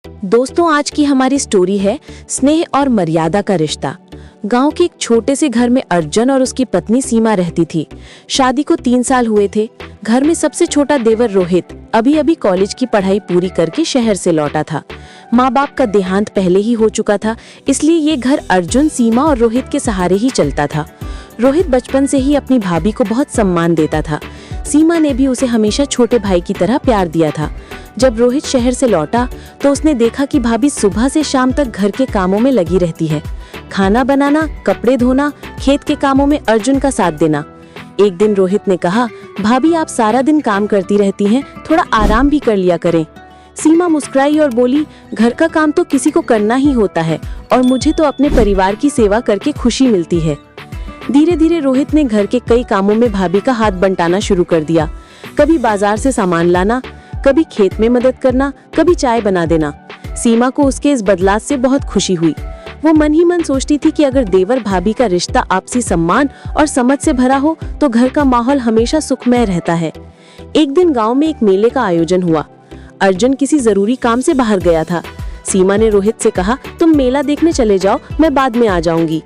दोस्तों, आज की हमारी स्टोरी है स्नेह और मर्यादा का रिश्ता। गांव के एक छोटे से घर में अर्जुन और उसकी पत्नी सीमा रहती थी। शादी को 3 साल हुए थे। घर में सबसे छोटा देवर रोहित अभी अभी कॉलेज की पढ़ाई पूरी करके शहर से लौटा था। माँ बाप का देहांत पहले ही हो चुका था, इसलिए ये घर अर्जुन, सीमा और रोहित के सहारे ही चलता था। रोहित बचपन से ही अपनी भाभी को बहुत सम्मान देता था। सीमा ने भी उसे हमेशा छोटे भाई की तरह प्यार दिया था। जब रोहित शहर से लौटा तो उसने देखा कि भाभी सुबह से शाम तक घर के कामों में लगी रहती है। खाना बनाना, कपड़े धोना, खेत के कामों में अर्जुन का साथ देना। एक दिन रोहित ने कहा, भाभी आप सारा दिन काम करती रहती हैं, थोड़ा आराम भी कर लिया करें। सीमा मुस्कुराई और बोली, घर का काम तो किसी को करना ही होता है और मुझे तो अपने परिवार की सेवा करके खुशी मिलती है। धीरे धीरे रोहित ने घर के कई कामों में भाभी का हाथ बंटाना शुरू कर दिया। कभी बाजार से सामान लाना, कभी खेत में मदद करना, कभी चाय बना देना। सीमा को उसके इस बदलाव से बहुत खुशी हुई। वो मन ही मन सोचती थी कि अगर देवर भाभी का रिश्ता आपसी सम्मान और समझ से भरा हो तो घर का माहौल हमेशा सुखमय रहता है। एक दिन गांव में एक मेले का आयोजन हुआ। अर्जुन किसी जरूरी काम से बाहर गया था। सीमा ने रोहित से कहा, तुम मेला देखने चले जाओ, मैं बाद में आ जाऊंगी।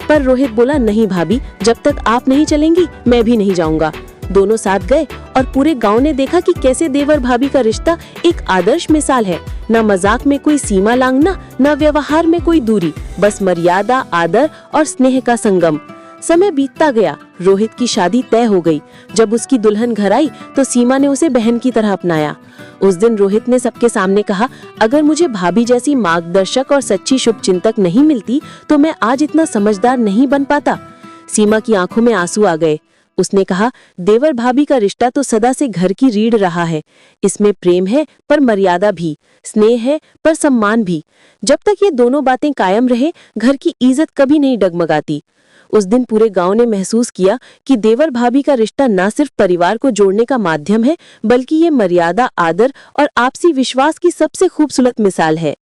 पर रोहित बोला, नहीं भाभी, जब तक आप नहीं चलेंगी मैं भी नहीं जाऊंगा। दोनों साथ गए और पूरे गांव ने देखा कि कैसे देवर भाभी का रिश्ता एक आदर्श मिसाल है। न मजाक में कोई सीमा लांघना, न व्यवहार में कोई दूरी, बस मर्यादा, आदर और स्नेह का संगम। समय बीतता गया। रोहित की शादी तय हो गई। जब उसकी दुल्हन घर आई तो सीमा ने उसे बहन की तरह अपनाया। उस दिन रोहित ने सबके सामने कहा, अगर मुझे भाभी जैसी मार्गदर्शक और सच्ची शुभचिंतक नहीं मिलती तो मैं आज इतना समझदार नहीं बन पाता। सीमा की आंखों में आंसू आ गए। उसने कहा, देवर भाभी का रिश्ता तो सदा से घर की रीढ़ रहा है। इसमें प्रेम है पर मर्यादा भी, स्नेह है पर सम्मान भी। जब तक ये दोनों बातें कायम रहे, घर की इज्जत कभी नहीं डगमगाती। उस दिन पूरे गांव ने महसूस किया कि देवर भाभी का रिश्ता न सिर्फ परिवार को जोड़ने का माध्यम है, बल्कि ये मर्यादा, आदर और आपसी विश्वास की सबसे खूबसूरत मिसाल है।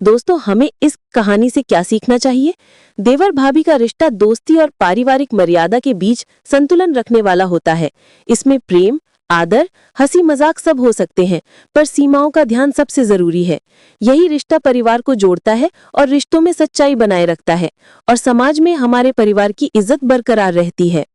दोस्तों, हमें इस कहानी से क्या सीखना चाहिए? देवर भाभी का रिश्ता दोस्ती और पारिवारिक मर्यादा के बीच संतुलन रखने वाला होता है। इसमें प्रेम, आदर, हंसी मजाक सब हो सकते हैं, पर सीमाओं का ध्यान सबसे जरूरी है। यही रिश्ता परिवार को जोड़ता है और रिश्तों में सच्चाई बनाए रखता है और समाज में हमारे परिवार की इज्जत बरकरार रहती है।